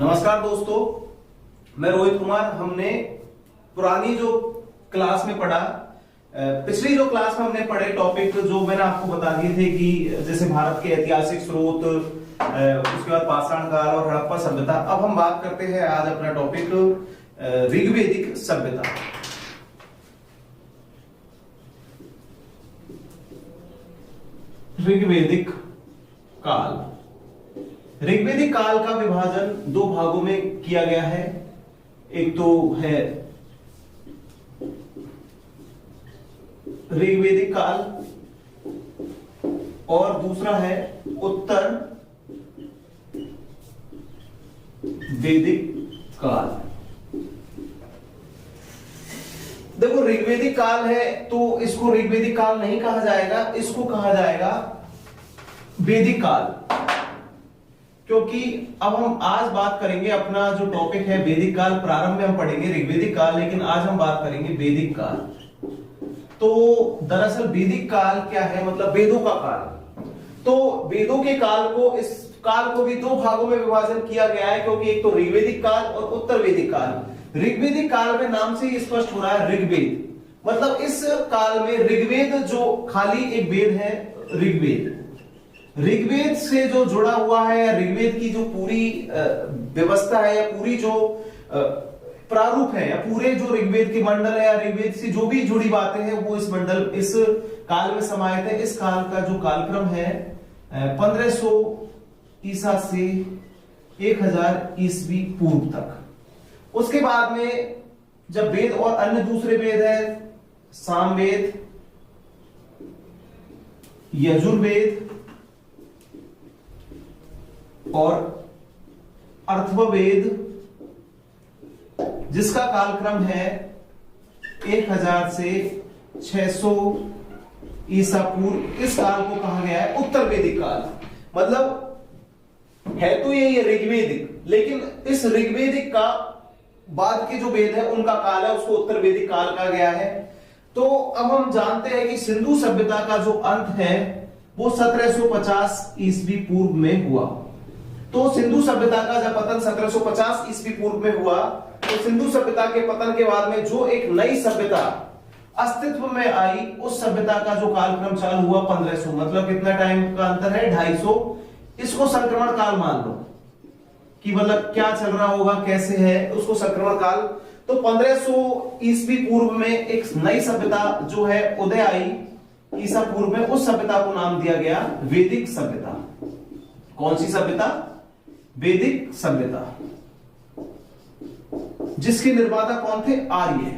नमस्कार दोस्तों, मैं रोहित कुमार। हमने पुरानी जो क्लास में पढ़ा, पिछली जो क्लास में हमने पढ़े टॉपिक जो मैंने आपको बता दिए थे कि जैसे भारत के ऐतिहासिक स्रोत, उसके बाद पाषाण काल और हड़प्पा सभ्यता। अब हम बात करते हैं आज अपना टॉपिक ऋग्वेदिक सभ्यता। ऋग्वेदिक काल। ऋग्वेदिक काल का विभाजन दो भागों में किया गया है। एक तो है ऋग्वेदिक काल और दूसरा है उत्तर वैदिक काल। देखो, ऋग्वेदिक काल है तो इसको ऋग्वेदिक काल नहीं कहा जाएगा, इसको कहा जाएगा वैदिक काल। क्योंकि अब हम आज बात करेंगे, अपना जो टॉपिक है वैदिक काल। प्रारंभ में हम पढ़ेंगे ऋग्वेदिक काल, लेकिन आज हम बात करेंगे वैदिक काल। तो दरअसल वैदिक काल क्या है, मतलब वेदों का काल। तो वेदों के काल को, इस काल को भी दो भागों में विभाजन किया गया है, क्योंकि एक तो ऋग्वेदिक काल और उत्तर वैदिक काल। ऋग्वेदिक काल में नाम से ही स्पष्ट हो रहा है ऋग्वेद, मतलब इस काल में ऋग्वेद जो खाली एक वेद है, ऋग्वेद। ऋग्वेद से जो जुड़ा हुआ है, या ऋग्वेद की जो पूरी व्यवस्था है, या पूरी जो प्रारूप है, या पूरे जो ऋग्वेद के मंडल है, या ऋग्वेद से जो भी जुड़ी बातें हैं, वो इस मंडल, इस काल में समाहित है। इस काल का जो कालक्रम है 1500 ईसा से 1000 ईस्वी पूर्व तक। उसके बाद में जब वेद और अन्य दूसरे वेद है, सामवेद, यजुर्वेद और अथर्ववेद, जिसका कालक्रम है 1000 से 600 ईसा पूर्व, इस काल को कहा गया है उत्तर वैदिक काल। मतलब है तो ये ऋग्वेदिक, लेकिन इस ऋग्वेदिक का बाद के जो वेद है उनका काल है, उसको उत्तर वैदिक काल कहा गया है। तो अब हम जानते हैं कि सिंधु सभ्यता का जो अंत है वो 1750 ईस्वी पूर्व में हुआ। तो सिंधु सभ्यता का जब पतन 1750 ईस्वी पूर्व में हुआ, तो सिंधु सभ्यता के पतन के बाद में जो एक नई सभ्यता अस्तित्व में आई, उस सभ्यता का जो कालक्रम चालू हुआ 1500, मतलब कितना टाइम का अंतर है, 250। इसको संक्रमण काल मान लो कि मतलब क्या चल रहा होगा, कैसे है, उसको संक्रमण काल। तो 1500 ईस्वी पूर्व में एक नई सभ्यता जो है उदय आई ईसा पूर्व में, उस सभ्यता को नाम दिया गया वैदिक सभ्यता। कौन सी सभ्यता? वैदिक सभ्यता। जिसके निर्माता कौन थे? आर्य।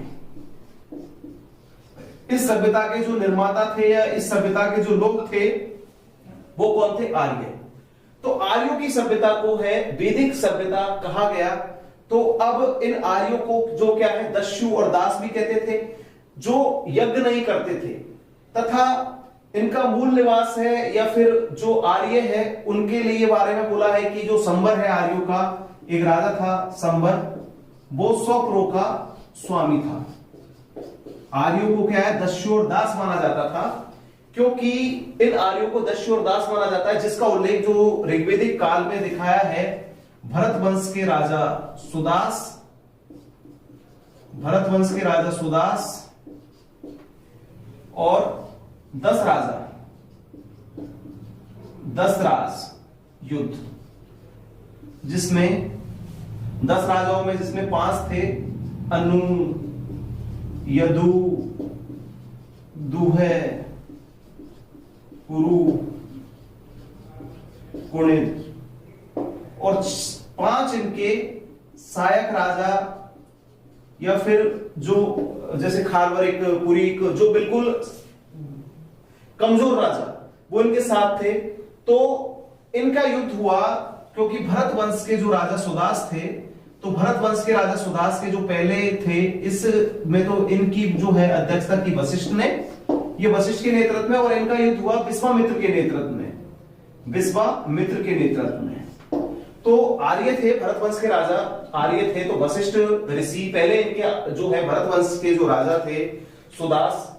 इस सभ्यता के जो निर्माता थे, या इस सभ्यता के जो लोग थे, वो कौन थे? आर्य। तो आर्यों की सभ्यता को है वैदिक सभ्यता कहा गया। तो अब इन आर्यों को जो क्या है, दस्यु और दास भी कहते थे, जो यज्ञ नहीं करते थे, तथा इनका मूल निवास है, या फिर जो आर्य है उनके लिए बारे में बोला है कि जो संबर है आर्यों का, एक राजा था संबर, वो 100 करोड़ का स्वामी था। आर्यों को क्या है, दस्यु और दास माना जाता था, क्योंकि इन आर्यों को दस्यु और दास माना जाता है, जिसका उल्लेख जो ऋग्वेदिक काल में दिखाया है भरत वंश के राजा सुदास, भरत वंश के राजा सुदास और 10 राजा, 10 राज युद्ध, जिसमें 10 राजाओं में जिसमें 5 थे, अनु, यदु, दूहे, कुरु, कुणिद, और 5 इनके सहायक राजा, या फिर जो जैसे खारवरिक, पुरीक, जो बिल्कुल कमजोर राजा, वो इनके साथ थे। तो इनका युद्ध हुआ, क्योंकि भरत वंश के जो राजा सुदास थे, तो भरत वंश के राजा सुदास के जो पहले थे, इसमें तो इनकी जो है अध्यक्षता की वशिष्ठ ने, ये वशिष्ठ के नेतृत्व में, और इनका युद्ध हुआ विश्वामित्र के नेतृत्व में, विश्वामित्र के नेतृत्व में। तो आर्य थे, भरत वंश के राजा आर्य थे, तो वशिष्ठ ऋषि पहले इनके जो है भरत वंश के जो राजा थे सुदास,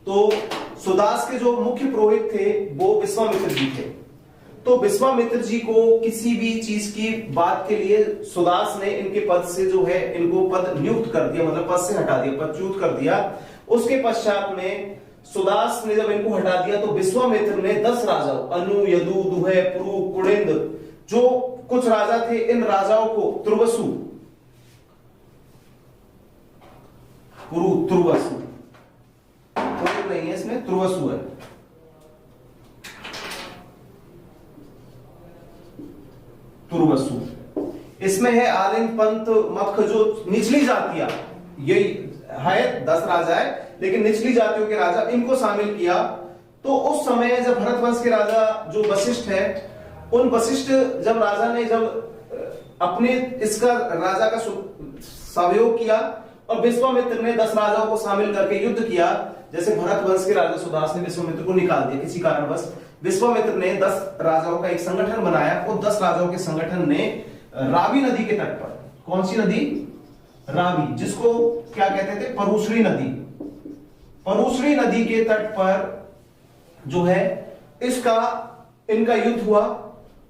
तो सुदास के जो मुख्य पुरोहित थे वो विश्वामित्र जी थे। तो विश्वामित्र जी को किसी भी चीज की बात के लिए सुदास ने इनके पद से जो है इनको पद नियुक्त कर दिया, मतलब पद से हटा दिया, पदच्युत कर दिया। उसके पश्चात में सुदास ने जब इनको हटा दिया तो विश्वामित्र ने 10 राजाओं अनु, यदु, दुहे, पुरु, कुड़िंद, जो कुछ राजा थे, इन राजाओं को तुर्वसु, तुर्वसु नहीं है इसमें, तुर्वसु है, तुर्वसु इसमें है। आलिंग, पंत, मक्ख, जो निचली जातियां, यही है 10 राजा है, लेकिन निचली जातियों के राजा, इनको शामिल किया। तो उस समय जब भरतवंश के राजा जो वशिष्ठ है, उन वशिष्ठ जब राजा ने जब अपने इसका राजा का सहयोग किया और विश्वामित्र ने 10 राजाओं को शामिल करके युद्ध किया, जैसे भरतवंश के राजा सुदास ने विश्वामित्र को निकाल दिया किसी कारणवश, विश्वामित्र ने 10 राजाओं का एक संगठन बनाया। और 10 राजाओं के संगठन ने रावी नदी के तट पर, कौन सी नदी? रावी, जिसको क्या कहते थे? परुश्री नदी। परुश्री नदी के तट पर जो है इनका युद्ध हुआ।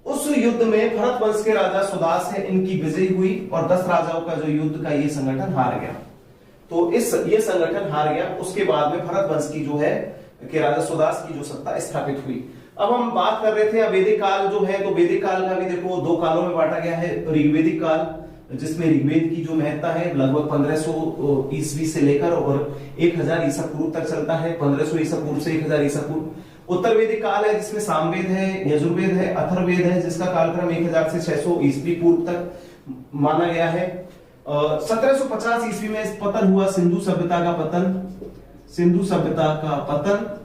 उस युद्ध में भरतवंश के राजा सुदास है, इनकी विजय हुई और 10 राजाओं का जो युद्ध का ये संगठन हार गया। तो ये संगठन हार गया। उसके बाद में भरतवंश की जो है कि राजा सुदास की जो सत्ता स्थापित हुई। अब हम बात कर रहे थे वैदिक काल जो है, तो वैदिक काल का भी देखो 2 कालों में बांटा गया है। ऋग्वेदिक काल, जिसमें ऋग्वेद की जो महत्ता है लगभग 1500 ईस्वी से लेकर और 1000 ईसा पूर्व तक चलता है, 1500 ईसा पूर्व से 1000 ईसा पूर्व। उत्तर वैदिक काल है, जिसमें सामवेद है, यजुर्वेद है, अथर्ववेद है, जिसका कालक्रम 1000 से 600 ईस्वी पूर्व तक माना गया है। 1750 ईस्वी में पतन हुआ, सिंधु सभ्यता का पतन, सिंधु सभ्यता का पतन।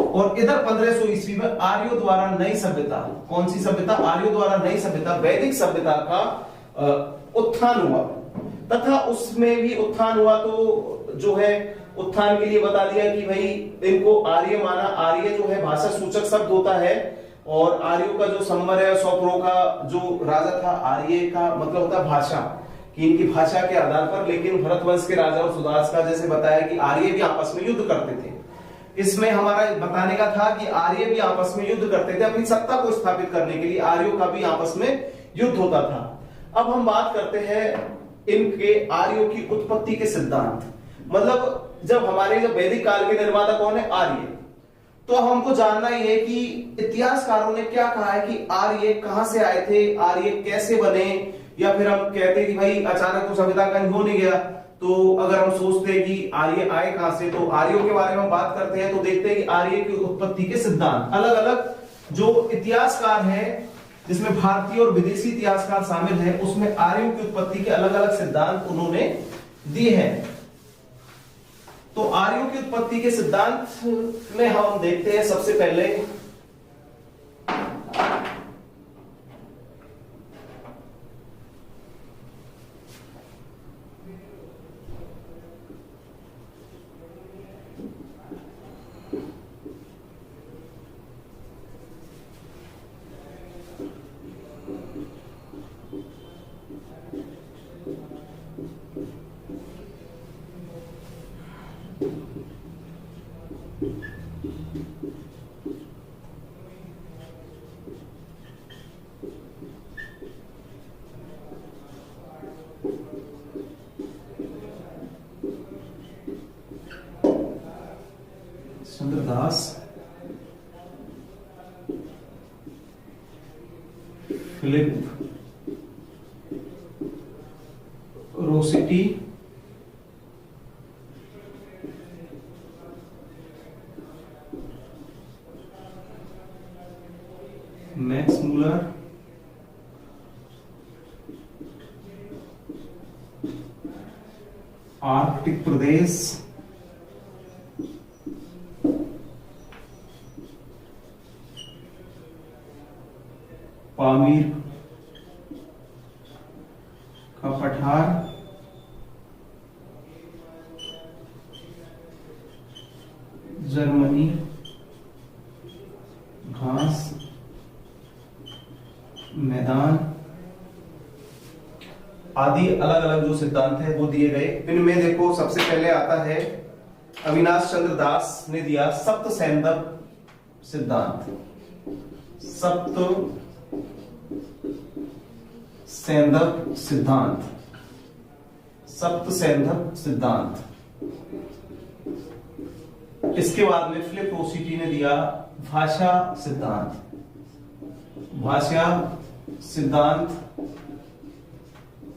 और इधर 1500 ईस्वी में आर्यों द्वारा नई सभ्यता, कौन सी सभ्यता? आर्यों द्वारा नई सभ्यता, वैदिक सभ्यता का उत्थान हुआ। तथा उसमें भी उत्थान हुआ तो जो है उत्थान के लिए बता दिया कि भाई इनको आर्य माना। आर्य जो है भाषा सूचक शब्द होता है और आर्यों का जो संवर सौप्रो का जो राजा था, आर्य का मतलब होता है भाषा, कि इनकी भाषा के आधार पर। लेकिन भरतवंश के राजा और सुदास का जैसे बताया कि आर्य भी आपस में युद्ध करते थे। इसमें हमारा बताने का था कि आर्य भी आपस में युद्ध करते थे, अपनी सत्ता को स्थापित करने के लिए आर्यों का भी आपस में युद्ध होता था। अब हम बात करते हैं इनके आर्यों की उत्पत्ति के सिद्धांत। मतलब जब वैदिक काल के निर्माता कौन है? आर्य। तो हमको जानना ही है कि इतिहासकारों ने क्या कहा है कि आर्य कहां से आए थे, आर्य कैसे बने, या फिर हम कहते हैं कि भाई अचानक तो सभ्यता कहीं हो नहीं गया। तो अगर हम सोचते हैं कि आर्य आए कहां से, तो आर्यों के बारे में बात करते हैं तो देखते हैं कि आर्य की उत्पत्ति के सिद्धांत अलग अलग जो इतिहासकार हैं, जिसमें भारतीय और विदेशी इतिहासकार शामिल हैं, उसमें आर्यों की उत्पत्ति के अलग अलग सिद्धांत उन्होंने दिए हैं। तो आर्यों की उत्पत्ति के सिद्धांत में हम देखते हैं सबसे पहले Chandradas, Philip Rosetti, Max Muller, Arctic प्रदेश, पामीर का पठार, जर्मनी, घास मैदान आदि अलग अलग जो सिद्धांत है वो दिए गए। इनमें देखो सबसे पहले आता है अविनाश चंद्र दास ने दिया सप्त सैंधव सिद्धांत। सप्त सैंधव सिद्धांत, सप्त सैंधव सिद्धांत। इसके बाद में फिलिप रोसिटी ने दिया भाषा सिद्धांत, भाषा सिद्धांत।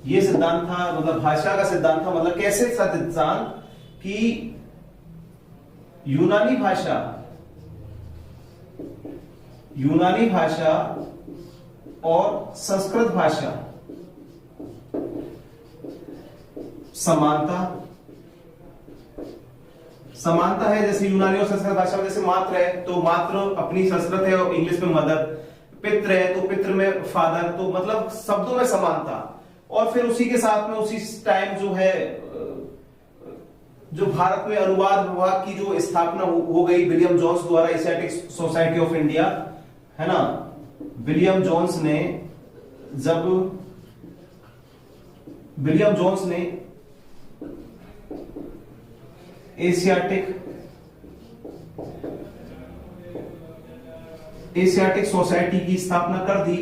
ये सिद्धांत था, मतलब भाषा का सिद्धांत था, मतलब कैसे सिद्धांत कि यूनानी भाषा और संस्कृत भाषा समानता है। जैसे यूनानी और संस्कृत भाषा में जैसे मात्र है तो मात्र अपनी संस्कृत है और इंग्लिश में मदर, पितृ है तो पितृ में फादर, तो मतलब शब्दों में समानता। और फिर उसी के साथ में उसी टाइम जो है, जो भारत में अनुवाद विभाग की जो स्थापना हो गई विलियम जोन्स द्वारा, एशियाटिक सोसाइटी ऑफ इंडिया, है ना। विलियम जोन्स ने एशियाटिक सोसाइटी की स्थापना कर दी,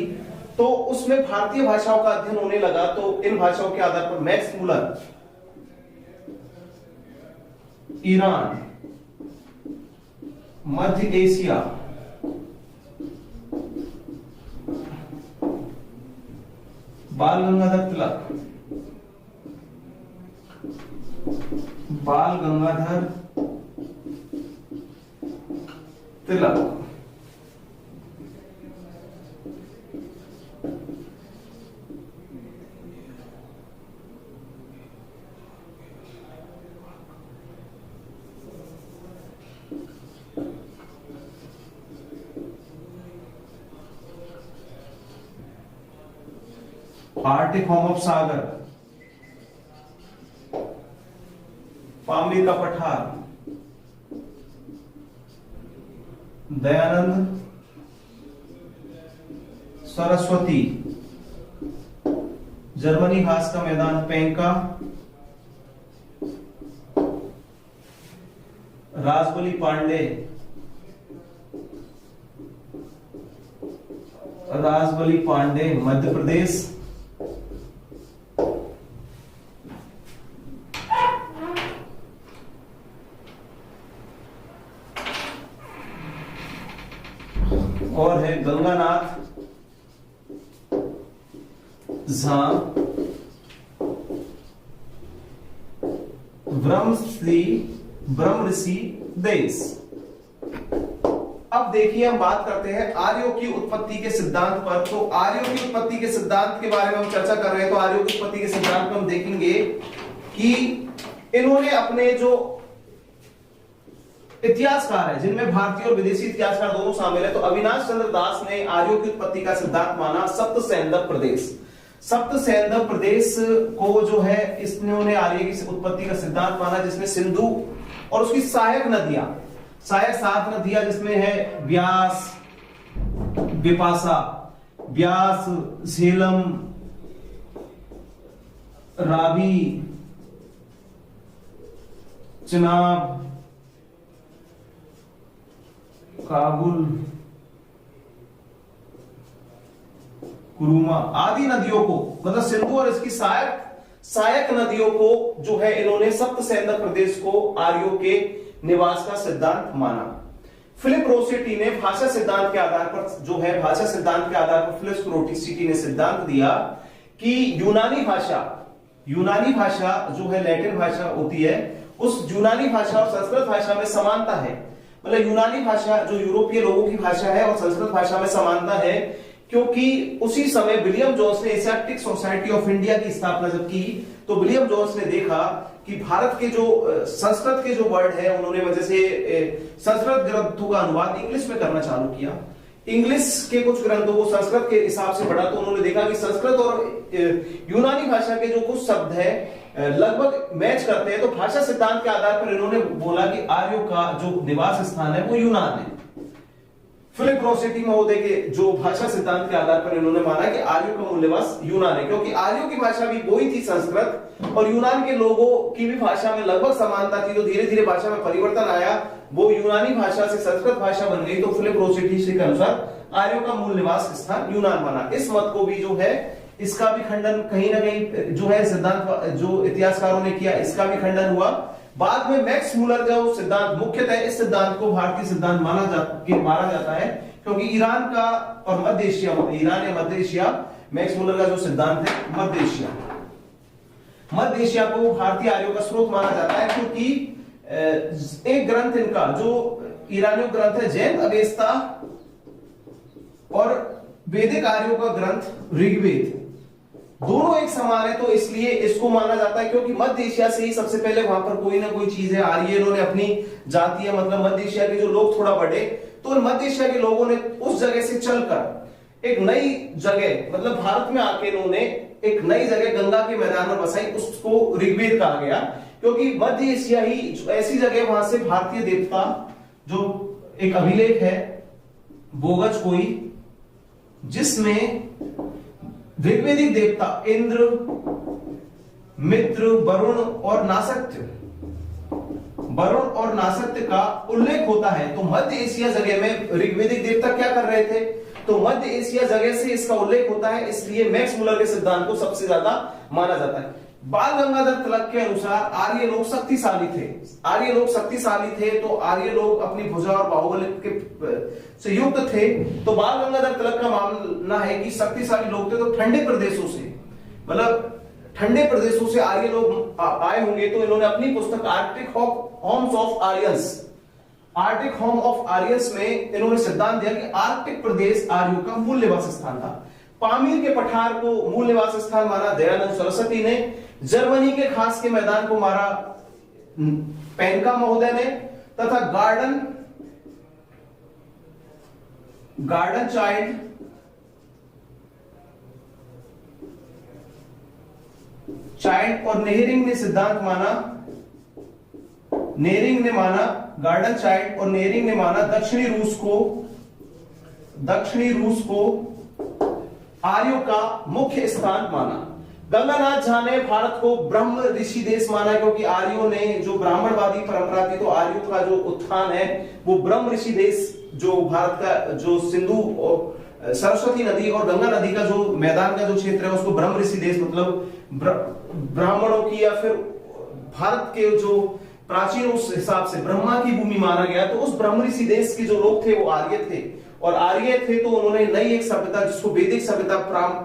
तो उसमें भारतीय भाषाओं का अध्ययन होने लगा। तो इन भाषाओं के आधार पर मैक्स मुलर ईरान, मध्य एशिया, बाल Gangadhar Tilak Arctic home of सागर, पामी का पठार, दयानंद सरस्वती, जर्मनी घास का मैदान पेंका, राजबली पांडे मध्य प्रदेश, और है गंगानाथ झा ब्रह्मऋषि देश। अब देखिए हम बात करते हैं आर्यों की उत्पत्ति के सिद्धांत पर। तो आर्यों की उत्पत्ति के सिद्धांत के बारे में हम चर्चा कर रहे हैं। तो आर्यों की उत्पत्ति के सिद्धांत में हम देखेंगे कि इन्होंने अपने जो इतिहासकार है, जिनमें भारतीय और विदेशी इतिहासकार दोनों शामिल है, तो अविनाश चंद्र दास ने आर्यों की उत्पत्ति का सिद्धांत माना सप्त सैंधव प्रदेश को जो है इन्होंने आर्य की उत्पत्ति का सिद्धांत माना, जिसमें सिंधु और उसकी सहायक 7 नदियां जिसमें है व्यास, बिपाशा, व्यास, झेलम, रावी, चिनाब, काबुल, कुरुमा आदि नदियों को, मतलब सिंधु और इसकी सहायक नदियों को जो है इन्होंने सप्त सैंधव प्रदेश को आर्यों के निवास का सिद्धांत माना। फिलिप रोसिटी ने भाषा सिद्धांत के आधार पर फिलिप रोसिटी ने सिद्धांत दिया कि यूनानी भाषा जो है लैटिन भाषा होती है, उस यूनानी भाषा और संस्कृत भाषा में समानता है। मतलब यूनानी भाषा जो यूरोपीय लोगों की भाषा है और संस्कृत भाषा में समानता है, क्योंकि उसी समय विलियम जोन्स ने एशियाटिक सोसाइटी ऑफ इंडिया की स्थापना जब की, तो विलियम जोन्स ने देखा कि भारत के जो संस्कृत के जो वर्ड है, उन्होंने जैसे संस्कृत ग्रंथों का अनुवाद इंग्लिश में करना चालू किया, इंग्लिश के कुछ ग्रंथों को संस्कृत के हिसाब से पढ़ा, तो उन्होंने देखा कि संस्कृत और यूनानी भाषा के जो कुछ शब्द है लगभग मैच करते हैं। तो भाषा सिद्धांत के आधार पर इन्होंने बोला कि आर्यों का जो निवास स्थान है वो यूनान है। फिलिप रोसिटी महोदय के जो भाषा सिद्धांत के आधार पर इन्होंने माना कि आर्यों का मूल निवास यूनान है, क्योंकि आर्यों की भाषा भी वही थी संस्कृत, और यूनान के लोगों की भी भाषा में लगभग समानता थी। तो धीरे धीरे भाषा में परिवर्तन आया, वो यूनानी भाषा से संस्कृत भाषा बन गई, तो फिलिप रोसेटी के अनुसार आर्यों का मूल निवास स्थान यूनान बना। इस मत को भी जो है, इसका भी खंडन कहीं ना कहीं जो है सिद्धांत जो इतिहासकारों ने किया, इसका भी खंडन हुआ। बाद में मैक्स मूलर जो सिद्धांत, मुख्यतः इस सिद्धांत को भारतीय सिद्धांत माना जाता है, क्योंकि ईरान का और मध्य एशिया, ईरान या मध्य एशिया, मैक्स मूलर का जो सिद्धांत है मध्य एशिया को भारतीय आर्यों का स्रोत माना जाता है, क्योंकि एक ग्रंथ इनका जो ईरानियों ग्रंथ है जैन अवेस्ता और वैदिक आर्यों का ग्रंथ ऋग्वेद, दोनों एक समान है, तो इसलिए इसको माना जाता है, क्योंकि मध्य एशिया से ही सबसे पहले वहां पर कोई ना कोई चीज है। आर्य इन्होंने अपनी जातीय, मतलब मध्य एशिया के जो लोग थोड़ा बढ़े, तो मध्य एशिया के लोगों ने उस जगह से चलकर एक नई जगह, मतलब भारत में आके इन्होंने एक नई जगह गंगा के मैदान में बसाई, उसको ऋग्वेद कहा गया, क्योंकि मध्य एशिया ही ऐसी जगह, वहां से भारतीय देवता जो एक अभिलेख है बोगज कोई, जिसमें ऋग्वेदिक देवता इंद्र, मित्र, वरुण और नासत्य का उल्लेख होता है। तो मध्य एशिया जगह में ऋग्वेदिक देवता क्या कर रहे थे, तो मध्य एशिया जगह से इसका उल्लेख होता है, इसलिए मैक्स मूलर के सिद्धांत को सबसे ज्यादा माना जाता है। बाल गंगाधर तिलक के अनुसार आर्य लोग शक्तिशाली थे, तो आर्य लोग अपनी भुजा और बाहुबल के से युक्त थे। तो बाल गंगाधर तिलक का मानना है कि शक्तिशाली लोग थे, तो ठंडे प्रदेशों से, मतलब ठंडे प्रदेशों से आर्य लोग आए होंगे, तो इन्होंने अपनी पुस्तक आर्कटिक होम ऑफ आर्यंस में इन्होंने सिद्धांत दिया कि आर्कटिक प्रदेश आर्यों का मूल निवास स्थान था। पामीर के पठार को मूल निवास स्थान माना दयानंद सरस्वती ने। जर्मनी के खास के मैदान को मारा पेनका महोदय ने, तथा गार्डन चाइल्ड और नेहरिंग ने सिद्धांत माना, गार्डन चाइल्ड और नेहरिंग ने माना दक्षिणी रूस को आर्यों का मुख्य स्थान माना। गंगानाथ झा ने भारत को ब्रह्म ऋषि देश माना, क्योंकि आर्यों ने जो ब्राह्मणवादी परंपरा थी, तो आर्यों का जो उत्थान है वो ब्रह्म ऋषि देश, जो भारत का जो सिंधु और सरस्वती नदी और गंगा नदी का जो मैदान का जो क्षेत्र है, उसको ब्रह्म ऋषि देश, मतलब ब्राह्मणों की या फिर भारत के जो प्राचीन उस हिसाब से ब्रह्मा की भूमि माना गया। तो उस ब्रह्म ऋषि देश के जो लोग थे वो आर्य थे, और आर्य थे तो उन्होंने नई एक सभ्यता, जिसको वैदिक सभ्यता,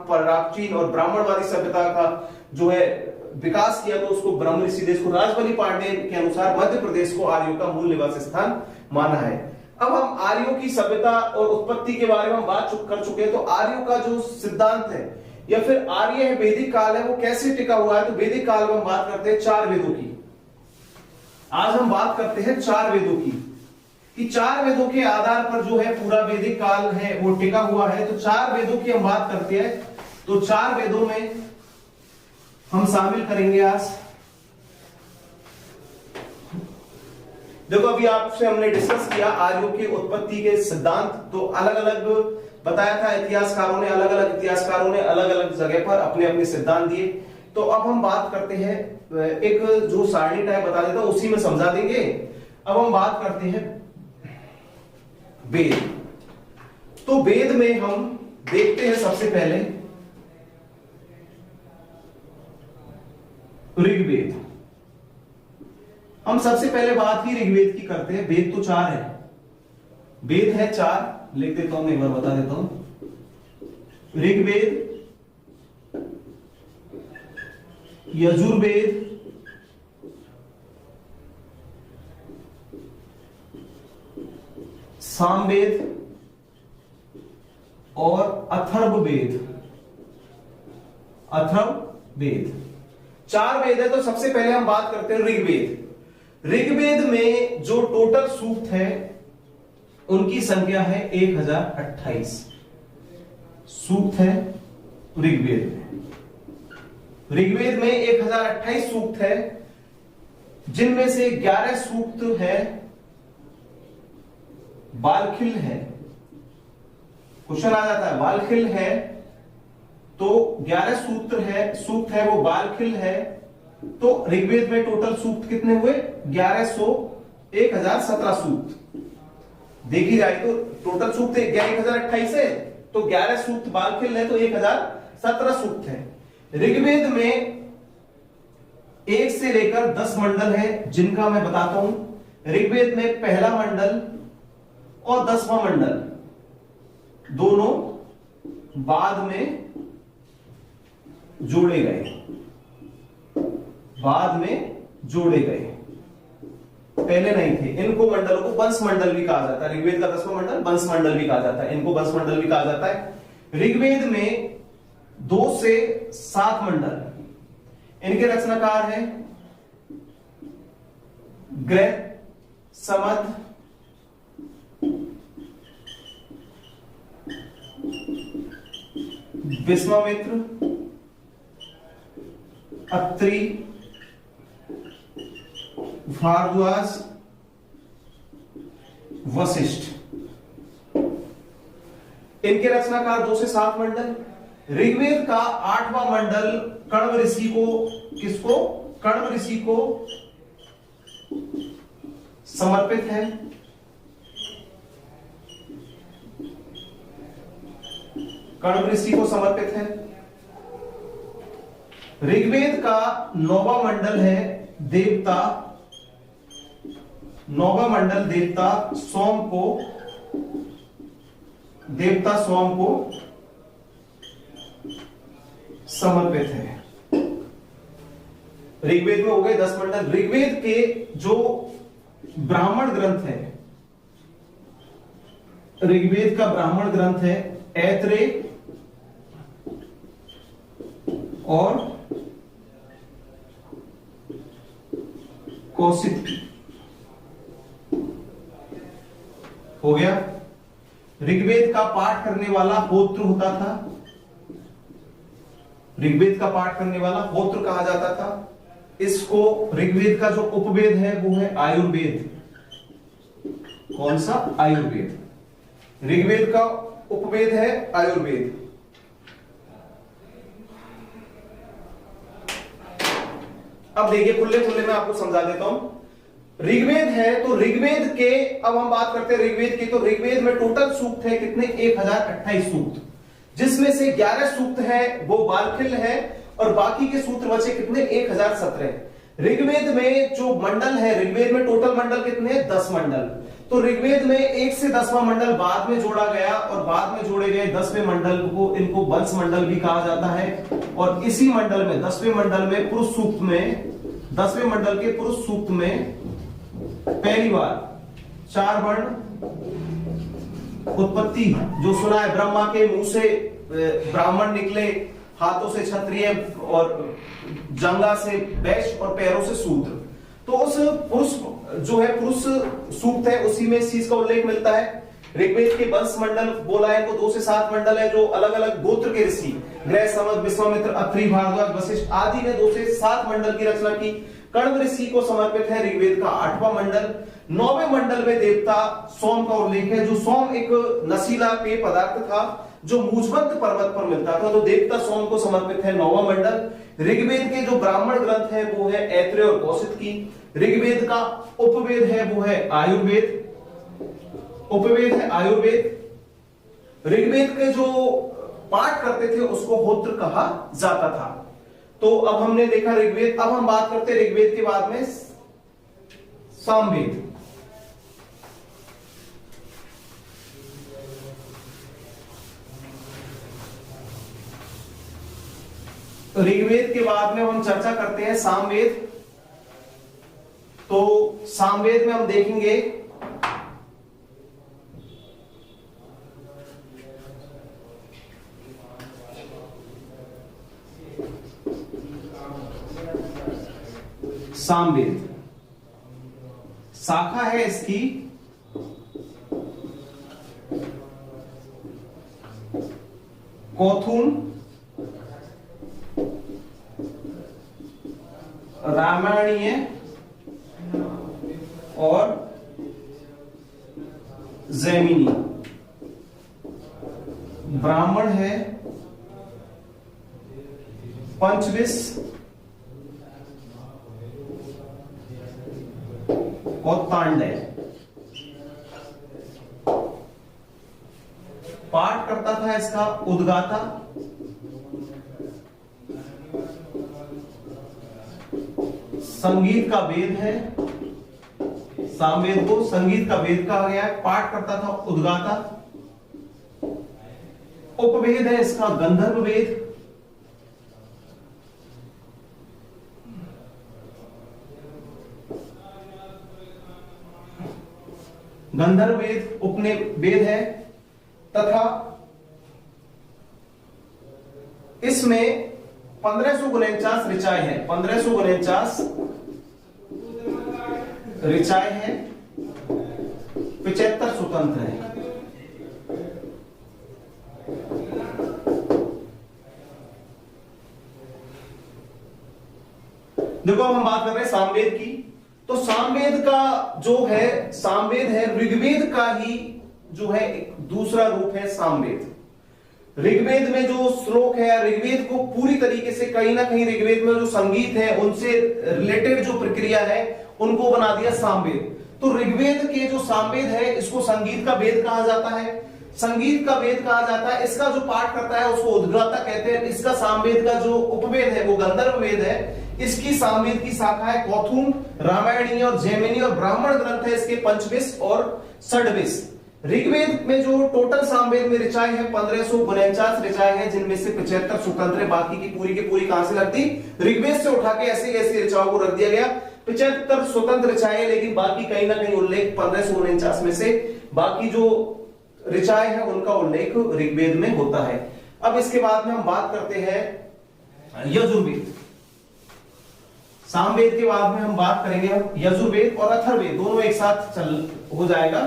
प्राचीन और ब्राह्मणवादी सभ्यता का जो है विकास किया, तो उसको ब्रह्म ऋषि देश को राजबली पांडे के अनुसार मध्य प्रदेश को आर्यों का मूल निवास स्थान माना है। अब हम आर्यों की सभ्यता और उत्पत्ति के बारे में हम बात कर चुके हैं। तो आर्यों का जो सिद्धांत है या फिर आर्य है, वैदिक काल है, वो कैसे टिका हुआ है, तो वैदिक काल में हम बात करते हैं 4 वेदों की। आज हम बात करते हैं 4 वेदों की, कि 4 वेदों के आधार पर जो है पूरा वैदिक काल है वो टिका हुआ है। तो 4 वेदों की हम बात करते हैं, तो 4 वेदों में हम शामिल करेंगे आज। देखो, अभी आपसे हमने डिस्कस किया आर्यों की उत्पत्ति के सिद्धांत, तो अलग अलग बताया था इतिहासकारों ने, अलग अलग जगह पर अपने अपने सिद्धांत दिए। तो अब हम बात करते हैं, एक जो सारणी टाइप बता देता हूं, उसी में समझा देंगे। अब हम बात करते हैं वेद। तो वेद में हम देखते हैं सबसे पहले ऋग्वेद। हम सबसे पहले बात ही ऋग्वेद की करते हैं। वेद तो 4 है, वेद है 4, लिख देता हूं, एक बार बता देता हूं। ऋग्वेद, यजुर्वेद, सामवेद और अथर्ववेद। 4 वेद है। तो सबसे पहले हम बात करते हैं ऋग्वेद। ऋग्वेद में जो टोटल सूक्त है उनकी संख्या है 1028 सूक्त है ऋग्वेद में। ऋग्वेद में 1028 सूक्त है, जिनमें से 11 सूक्त है बालखिल है। क्वेश्चन आ जाता है, बालखिल है तो 11 सूक्त है वो बालखिल है। तो ऋग्वेद में टोटल सूक्त कितने हुए? 1017 सूक्त। देखी जाए तो टोटल सूक्त 1028 है, तो 11 सूक्त बालखिल है तो 1017 सूक्त है। ऋग्वेद में 1 से लेकर 10 मंडल है, जिनका मैं बताता हूं। ऋग्वेद में पहला मंडल और 10वां मंडल दोनों बाद में जोड़े गए, पहले नहीं थे। इनको मंडलों को वंश मंडल भी कहा जाता है। ऋग्वेद का 10वां मंडल वंश मंडल भी कहा जाता है, इनको वंश मंडल भी कहा जाता है। ऋग्वेद में 2 से 7 मंडल, इनके रचनाकार हैं ग्रह, समद, विश्वामित्र, अत्रि, भारद्वाज, वशिष्ठ। इनके रचनाकार 2 से 7 मंडल। ऋग्वेद का 8वां मंडल कण्व ऋषि को, किसको? कण्व ऋषि को समर्पित है। कण्व ऋषि को समर्पित है। ऋग्वेद का 9वां मंडल है देवता, 9वां मंडल देवता सोम को समर्पित है। ऋग्वेद में हो गए 10 मंडल। ऋग्वेद के जो ब्राह्मण ग्रंथ है, ऋग्वेद का ब्राह्मण ग्रंथ है ऐत्रेय और कौशिक हो गया। ऋग्वेद का पाठ करने वाला होत्र होता था, ऋग्वेद का पाठ करने वाला होत्र कहा जाता था। इसको ऋग्वेद का जो उपवेद है वो है आयुर्वेद। कौन सा? आयुर्वेद। ऋग्वेद का उपवेद है आयुर्वेद। अब देखिए खुले खुले मैं आपको समझा देता हूं। ऋग्वेद है तो ऋग्वेद के, अब हम बात करते हैं ऋग्वेद की, तो ऋग्वेद में टोटल सूक्त है कितने? 1028 सूक्त, जिसमें से 11 सूक्त है वो बालखिल है और बाकी के सूत्र बचे कितने? 1017। ऋग्वेद में जो मंडल है, ऋग्वेद में टोटल मंडल कितने हैं? 10 मंडल। तो ऋग्वेद में 1 से 10वां मंडल बाद में जोड़ा गया और बाद में जोड़े गए 10वें मंडल को, इनको वंश मंडल भी कहा जाता है। और इसी मंडल में 10वें मंडल में पुरुष सूक्त में, 10वें मंडल के पुरुष सूक्त में पहली बार 4 वर्ण उत्पत्ति जो सुना है, ब्रह्मा के मुंह से ब्राह्मण निकले, हाथों से क्षत्रिय और जंगा से वैश्य और पैरों से शूद्र। तो उस पुरुष जो है पुरुष सूक्त है, उसी में इस चीज का उल्लेख मिलता है। ऋग्वेद के वंश मंडल बोला है तो 2 से 7 मंडल है, जो अलग अलग गोत्र के ऋषि ग्रह, समद, विश्वामित्र, अत्रि, भारद्वाज, वशिष्ठ आदि ने 2 से 7 मंडल की रचना की। कण्व ऋषि को समर्पित है ऋग्वेद का 8वां मंडल। 9वें मंडल में देवता सोम का उल्लेख है, जो सोम एक नशीला पेय पदार्थ था जो मुझवंत पर्वत पर मिलता था, तो देवता सोम को समर्पित है 9वां मंडल। ऋग्वेद के जो ब्राह्मण ग्रंथ है वो है ऐत्रेय और कौशिक की। ऋग्वेद का उपवेद है वो है आयुर्वेद, उपवेद है आयुर्वेद। ऋग्वेद के जो पाठ करते थे उसको होत्र कहा जाता था। तो अब हमने देखा ऋग्वेद। अब हम बात करते हैं ऋग्वेद के बाद में सामवेद। ऋग्वेद के बाद में हम चर्चा करते हैं सामवेद। तो सामवेद में हम देखेंगे सामवेद शाखा है इसकी कौथुन, रामायणीय और जैमिनी। ब्राह्मण है पंचविश, औत्तांडय। पाठ करता था इसका उद्गाता। संगीत का वेद है, सामवेद को संगीत का वेद कहा गया है। पाठ करता था उद्गाता। उपवेद है इसका गंधर्व वेद। गंधर्व वेद उपने वेद है तथा इसमें 1549 ऋचाएं हैं। 1549 ऋचाएं हैं, 75 स्वतंत्र हैं। देखो अब हम बात कर रहे हैं सामवेद की। तो सामवेद का जो है, सामवेद है ऋग्वेद का ही जो है एक दूसरा रूप है सामवेद। ऋग्वेद में जो श्लोक है, ऋग्वेद को पूरी तरीके से कहीं ना कहीं ऋग्वेद में जो संगीत है उनसे रिलेटेड जो प्रक्रिया है उनको बना दिया सामवेद। तो ऋग्वेद के जो सामवेद है इसको संगीत का वेद कहा जाता है। संगीत का वेद कहा जाता है। इसका जो पाठ करता है उसको उद्गाता कहते हैं। इसका सामवेद का जो उपवेद है वो गंधर्व वेद है। इसकी सामवेद की शाखा है कौथुम, रामायणी और जैमिनी, और ब्राह्मण ग्रंथ है इसके पंचविश और षड्विश। ऋग्वेद में जो टोटल सामवेद में ऋचाएं हैं 1549 ऋचाएं हैं, जिनमें से 75 स्वतंत्र है। बाकी की पूरी कहां से लगती? ऋग्वेद से उठा के ऐसे ऐसी ऋचाओं को रख दिया गया। 75 स्वतंत्र ऋचाएं, लेकिन बाकी कहीं ना कहीं उल्लेख 1549 में से बाकी जो ऋचाएं हैं उनका उल्लेख ऋग्वेद में होता है। अब इसके बाद में हम बात करते हैं यजुर्वेद। सामवेद के बाद में हम बात करेंगे यजुर्वेद और अथर्ववेद, दोनों एक साथ चल हो जाएगा।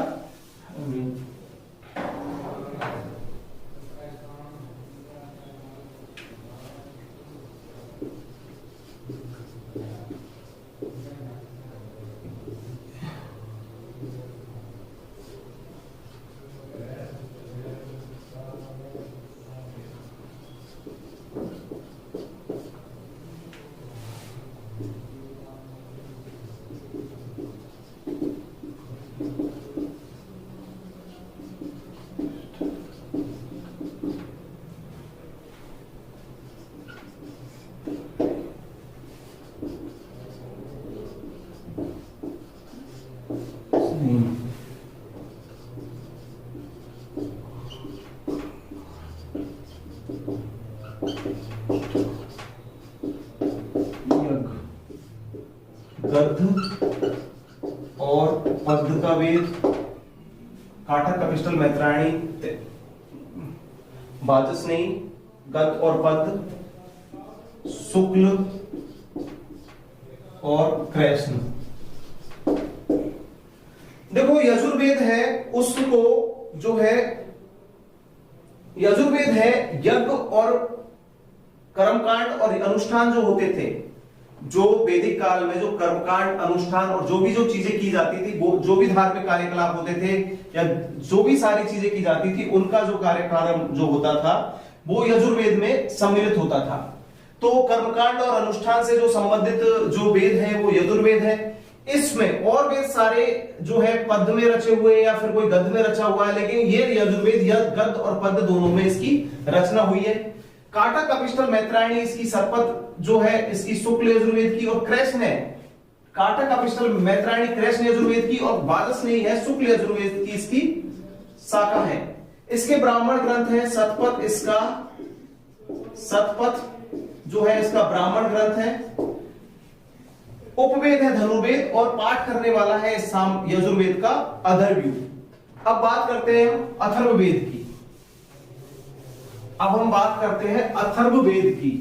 गद्य और पद्य का वेद, काठक कपिस्टल मैत्रायणी वाचस्पति, गद्य और पद्य, शुक्ल और कृष्ण। देखो यजुर्वेद है उसको जो है, यजुर्वेद है यज्ञ और कर्मकांड और अनुष्ठान जो होते थे, जो वैदिक काल में जो कर्मकांड अनुष्ठान और जो भी जो चीजें की जाती थी, वो जो भी धार्मिक कार्यकलाप होते थे या जो भी सारी चीजें की जाती थी, उनका जो कार्यक्रम जो होता था वो यजुर्वेद में सम्मिलित होता था। तो कर्मकांड और अनुष्ठान से जो संबंधित जो वेद है वो यजुर्वेद है। इसमें और वेद सारे जो है पद्य में रचे हुए या फिर कोई गद्य में रचा हुआ है, लेकिन ये यजुर्वेद गद्य और पद्य दोनों में इसकी रचना हुई है। काठक कपिस्टल मैत्रायणी इसकी सरपत जो है इसकी शुक्ल यजुर्वेद की, और कृष्ण है काठक कपिस्टल मैत्रायणी कृष्ण यजुर्वेद की, और वाचस्पति है शुक्ल यजुर्वेद की इसकी शाखा है। इसके ब्राह्मण ग्रंथ है शतपथ, इसका शतपथ जो है इसका ब्राह्मण ग्रंथ है। उपवेद है धनुर्वेद, और पाठ करने वाला है यजुर्वेद का अथर्ववेद। अब बात करते हैं अथर्ववेद की। अब हम बात करते हैं अथर्ववेद की।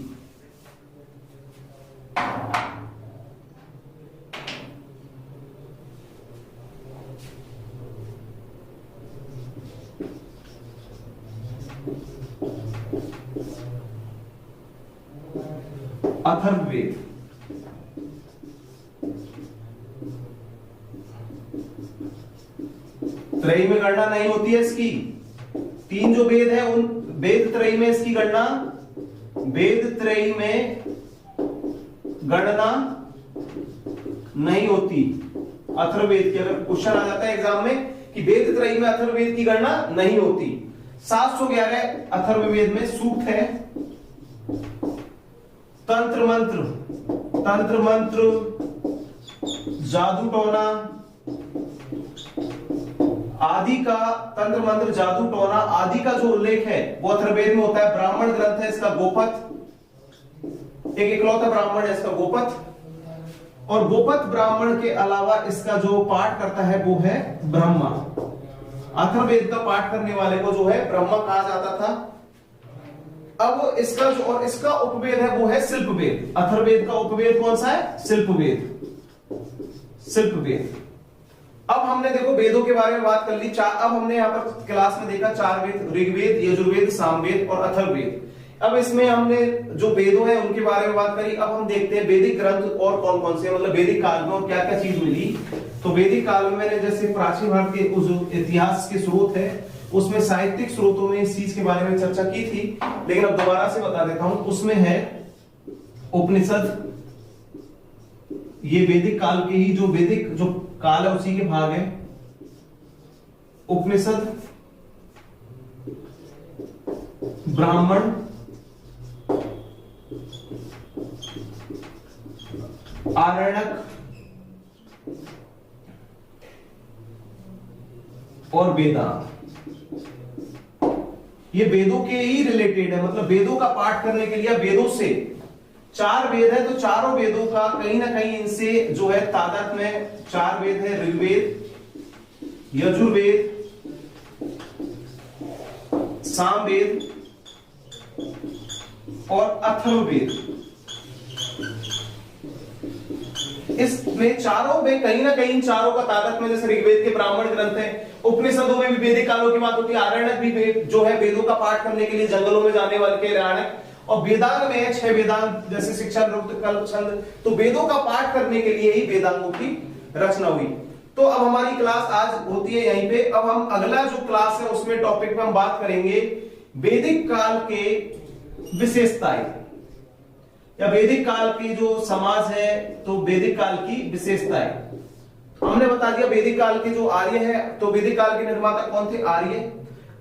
अथर्ववेद त्रयी में गणना नहीं होती है इसकी। तीन जो वेद है उन वेद त्रयी में इसकी गणना, वेद त्रयी में गणना नहीं होती। अथर्ववेद की, अगर क्वेश्चन आ जाता है एग्जाम में कि वेद त्रयी में अथर्ववेद की गणना नहीं होती। 711 अथर्ववेद में सूक्त है, तंत्र मंत्र, जादू टोना आदि का, तंत्र मंत्र जादू टोना आदि का जो उल्लेख है वो अथर्ववेद में होता है। ब्राह्मण ग्रंथ है इसका गोपथ, एक इकलौता ब्राह्मण है इसका गोपथ, और गोपथ ब्राह्मण के अलावा इसका जो पाठ करता है वो है ब्रह्मा। अथर्ववेद का पाठ करने वाले को जो है ब्रह्मा कहा जाता था। अब इसका जो और इसका उपवेद है वो है शिल्पवेद। अथर्ववेद का उपवेद कौन सा है? शिल्पवेद। अब हमने देखो वेदों के बारे में बात कर ली। अब हमने यहाँ पर क्लास में देखा 4 वेद, ऋग्वेद, यजुर्वेद, सामवेद और अथर्ववेद। अब इसमें हमने जो वेदों हैं उनके बारे में बात करी। अब हम देखते हैं वैदिक ग्रंथ और कौन कौन से, मतलब वैदिक काल में और क्या क्या चीज मिली। तो वैदिक काल में मैंने जैसे प्राचीन भारत के जो इतिहास के स्रोत है उसमें साहित्यिक स्रोतों में इस चीज के बारे में चर्चा की थी, लेकिन अब दोबारा से बता देता हूं। उसमें है उपनिषद, ये वैदिक काल के ही जो वैदिक जो काल है उसी के भाग है। उपनिषद, ब्राह्मण, आरण्यक और वेदांत। ये वेदों के ही रिलेटेड है, मतलब वेदों का पाठ करने के लिए वेदों से 4 वेद है तो चारों वेदों का कहीं ना कहीं इनसे जो है तादाद में 4 वेद है। ऋग्वेद, यजुर्वेद, सामवेद और अथर्ववेद। इसमें चारों में कहीं ना कहीं चारों का तादाद में, जैसे ऋग्वेद के ब्राह्मण ग्रंथ है, उपनिषदों में भी वैदिक कालों की बात होती है, आरण्यक भी जो है वेदों का पाठ करने के लिए जंगलों में जाने वाले के आरण्यक, और वेदांग में है 6 वेदांग जैसे शिक्षा, निरुक्त, कल्प, छंद। तो वेदों का पाठ करने के लिए ही वेदांगों की रचना हुई। तो अब हमारी क्लास आज होती है यहीं पे। अब हम अगला जो क्लास है उसमें टॉपिक पे हम बात करेंगे वैदिक काल के विशेषताएं, या वैदिक काल की जो समाज है तो वैदिक काल की विशेषताएं। हमने बता दिया वैदिक काल के जो आर्य है, तो वैदिक काल के निर्माता कौन थे? आर्य।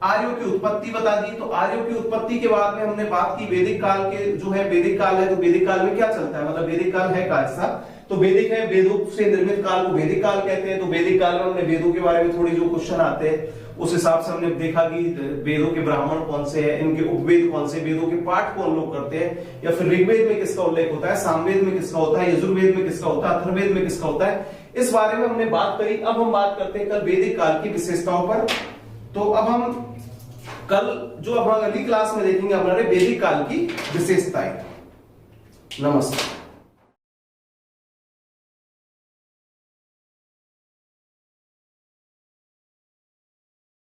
आर्यों की उत्पत्ति बता दी। तो आर्यों की उत्पत्ति के बाद में हमने बात की वैदिक काल के जो है वैदिक काल है, तो वैदिक काल में क्या चलता है, मतलब वैदिक काल है कैसा? तो वैदिक है, वेदों से निर्मित काल को वैदिक काल कहते हैं। तो वैदिक काल में हमने वेदों के बारे में थोड़ी जो क्वेश्चन आते हैं उस हिसाब से हमने देखा कि वेदों के ब्राह्मण कौन से हैं, इनके उपवेद कौन से, वेदों के पाठ कौन लोग करते हैं, या फिर ऋग्वेद में किसका उल्लेख होता है, सामवेद में किसका होता है, यजुर्वेद में किसका होता है, अथर्ववेद में किसका होता है, इस बारे में हमने बात करी। अब हम बात करते हैं कल वैदिक काल की विशेषताओं पर। तो अब हम कल जो अब अगली क्लास में देखेंगे हमारे वैदिक काल की विशेषताएं। नमस्कार।